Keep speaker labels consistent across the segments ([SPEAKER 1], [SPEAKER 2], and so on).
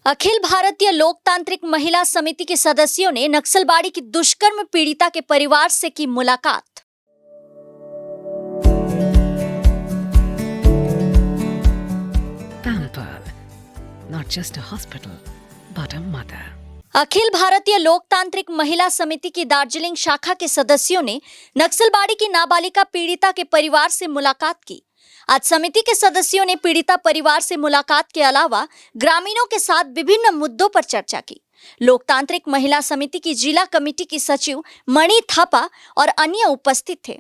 [SPEAKER 1] अखिल भारतीय लोकतांत्रिक महिला समिति के सदस्यों ने नक्सलबाड़ी की दुष्कर्म पीड़िता के परिवार से की मुलाकात।
[SPEAKER 2] Pampered, not just a hospital, but a mother.
[SPEAKER 1] Akhil Bharatiya लोकतांत्रिक महिला समिति की दार्जिलिंग शाखा के सदस्यों ने नक्सलबाड़ी की नाबालिगा पीड़िता के परिवार से मुलाकात की। आज समिति के सदस्यों ने पीड़िता परिवार से मुलाकात के अलावा ग्रामीणों के साथ विभिन्न मुद्दों पर चर्चा की। लोकतांत्रिक महिला समिति की जिला कमेटी की सचिव मणि थापा और अन्य उपस्थित थे।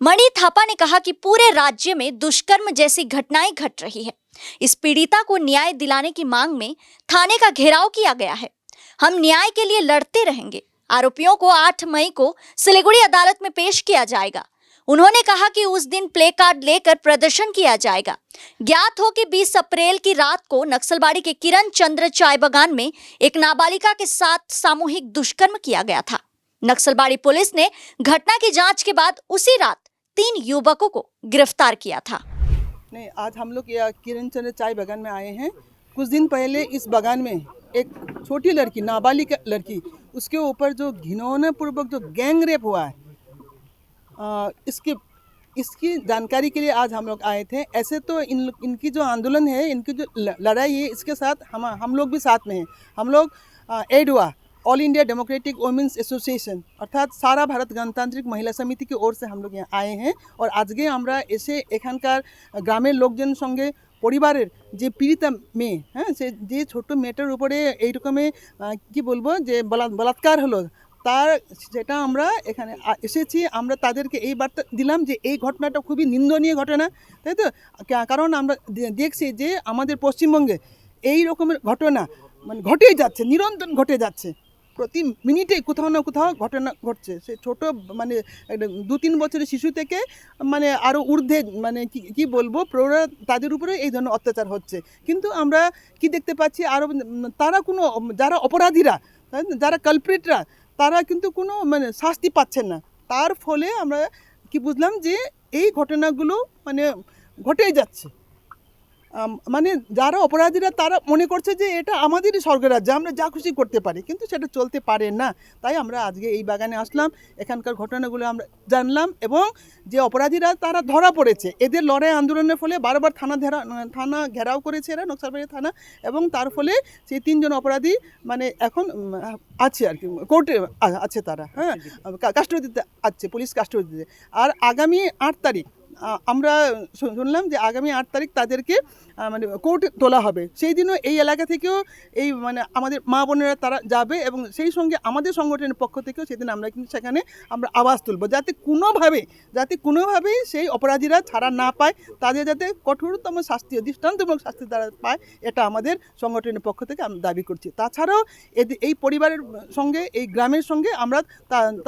[SPEAKER 1] मणि थापा ने कहा कि पूरे राज्य में दुष्कर्म जैसी घटनाएं घट रही है। इस पीड़िता को न्याय दिलाने की मांग में थाने का घेराव किया गया है। हम न्याय के लिए लड़ते रहेंगे। आरोपियों को 8 मई को सिलीगुड़ी अदालत में पेश किया जाएगा। उन्होंने कहा कि उस दिन प्ले कार्ड लेकर प्रदर्शन किया जाएगा। ज्ञात हो कि 20 अप्रैल की रात को नक्सलबाड़ी के किरण चंद्र चाय बागान में एक नाबालिगा के साथ सामूहिक दुष्कर्म किया गया था। नक्सलबाड़ी पुलिस ने घटना की जांच के बाद उसी रात 3 युवकों को गिरफ्तार किया था।
[SPEAKER 3] नहीं, आज हम लोग किरण चंद्र चाय बागान में आए हैं। कुछ दिन पहले इस बागान में एक छोटी लड़की, नाबालिग लड़की, उसके ऊपर जो घिनौना पूर्वक जो गैंग रेप हुआ है, इसकी जानकारी के लिए आज हम लोग आए थे। ऐसे तो इनकी जो आंदोलन है, इनकी जो लड़ाई है, इसके साथ हम लोग भी साथ में हैं। हम लोग एडवा, all India democratic women's association अर्थात सारा भारत गणतांत्रिक महिला समिति की ओर से हम लोग यहाँ आए हैं। और आजके আমরা এসে এখানকার গ্রামের লোকজন সঙ্গে পরিবারের যে পীড়িতা মেয়ে, হ্যাঁ, সে যে ছোট মেয়েটার উপরে এই রকমের কি বলবো যে বলাৎকার হলো, তার যেটা আমরা এখানে এসেছি, আমরা তাদেরকে এই বার্তা দিলাম যে এই ঘটনাটা খুবই নিন্দনীয় ঘটনা, তাই তো? কারণ আমরা দেখছি যে আমাদের পশ্চিমবঙ্গে এই রকমের ঘটনা মানে ঘটেই যাচ্ছে, নিরন্তর ঘটে যাচ্ছে। প্রতি মিনিটেই কোথাও না কোথাও ঘটনা ঘটছে। সে ছোট মানে 2-3 বছরের শিশু থেকে মানে আরও ঊর্ধ্বে মানে কি বলবো, প্রৌঢ়, তাদের উপরে এই ধরনের অত্যাচার হচ্ছে। কিন্তু আমরা কি দেখতে পাচ্ছি, আরও তারা কোনো যারা অপরাধীরা, যারা কালপ্রিটরা, তারা কিন্তু কোনো মানে শাস্তি পাচ্ছেন না। তার ফলে আমরা কি বুঝলাম যে এই ঘটনাগুলো মানে ঘটেই যাচ্ছে। মানে যারা অপরাধীরা তারা মনে করছে যে এটা আমাদেরই স্বর্গরাজ্য, আমরা যা খুশি করতে পারি, কিন্তু সেটা চলতে পারে না। তাই আমরা আজকে এই বাগানে আসলাম, এখানকার ঘটনাগুলো আমরা জানলাম এবং যে অপরাধীরা তারা ধরা পড়েছে, এদের লড়াই আন্দোলনের ফলে বারবার থানা ঘেরাও করেছে এরা, নকশালবাড়ি থানা, এবং তার ফলে সেই 3 জন অপরাধী মানে এখন আছে আর কি, কোর্টে আছে তারা, হ্যাঁ, কাস্টডিতে আছে, পুলিশ কাস্টডিতে। আর আগামী 8 তারিখ আমরা শুনলাম যে আগামী 8 তারিখ তাদেরকে মানে কোর্টে তোলা হবে। সেই দিনও এই এলাকা থেকেও এই মানে আমাদের মা বোনেরা তারা যাবে এবং সেই সঙ্গে আমাদের সংগঠনের পক্ষ থেকেও সেদিন আমরা কিন্তু সেখানে আমরা আওয়াজ তুলব, যাতে কোনোভাবেই সেই অপরাধীরা ছাড়া না পায়, তাদের যাতে কঠোরতম শাস্তি, দৃষ্টান্তমূলক শাস্তি তারা পায়, এটা আমাদের সংগঠনের পক্ষ থেকে আমরা দাবি করছি। তাছাড়াও এই পরিবারের সঙ্গে, এই গ্রামের সঙ্গে আমরা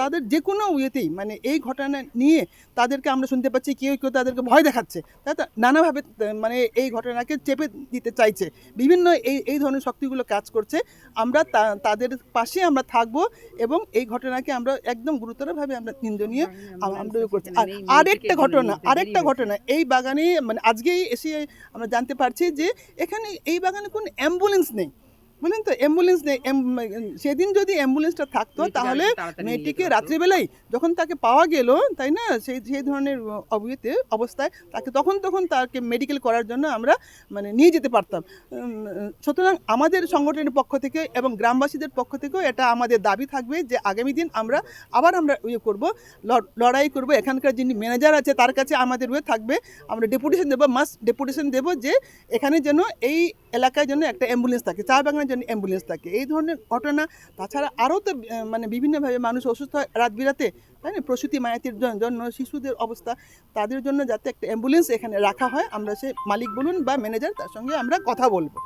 [SPEAKER 3] তাদের যে কোনো ইয়েতেই মানে এই ঘটনা নিয়ে তাদেরকে আমরা শুনতে পাচ্ছি কেউ তাদেরকে ভয় দেখাচ্ছে, তাই তো নানাভাবে মানে এই ঘটনাকে চেপে দিতে চাইছে, বিভিন্ন এই ধরনের শক্তিগুলো কাজ করছে। আমরা তাদের পাশে আমরা থাকব এবং এই ঘটনাকে আমরা একদম গুরুতরভাবে আমরা নিন্দনীয় আমরা করছি। আরেকটা ঘটনা এই বাগানে মানে আজকেই এসে আমরা জানতে পারছি যে এখানে এই বাগানে কোনো অ্যাম্বুলেন্স নেই, বলেন তো, অ্যাম্বুলেন্স নেই। সেদিন যদি অ্যাম্বুলেন্সটা থাকতো তাহলে মেয়েটিকে রাত্রিবেলায় যখন তাকে পাওয়া গেল, তাই না, সেই ধরনের অবস্থায় তাকে তখন তাকে মেডিকেল করার জন্য আমরা মানে নিয়ে যেতে পারতাম। সুতরাং আমাদের সংগঠনের পক্ষ থেকে এবং গ্রামবাসীদের পক্ষ থেকেও এটা আমাদের দাবি থাকবে যে আগামী দিন আমরা করব, লড়াই করব। এখানকার যিনি ম্যানেজার আছে তার কাছে আমাদের থাকবে, আমরা ডেপুটেশন দেব যে এখানে যেন এই এলাকায় যেন একটা অ্যাম্বুলেন্স থাকে, চা বাগানের জন্য অ্যাম্বুলেন্স থাকে। এই ধরনের ঘটনা তাছাড়া আরও তো মানে বিভিন্নভাবে মানুষ অসুস্থ হয় রাত বিরাতে, তাই না, প্রসূতি মায়াতির জন্য, শিশুদের অবস্থা, তাদের জন্য যাতে একটা অ্যাম্বুলেন্স এখানে রাখা হয়, আমরা সে মালিক বলুন বা ম্যানেজার, তার সঙ্গে আমরা কথা বলবো।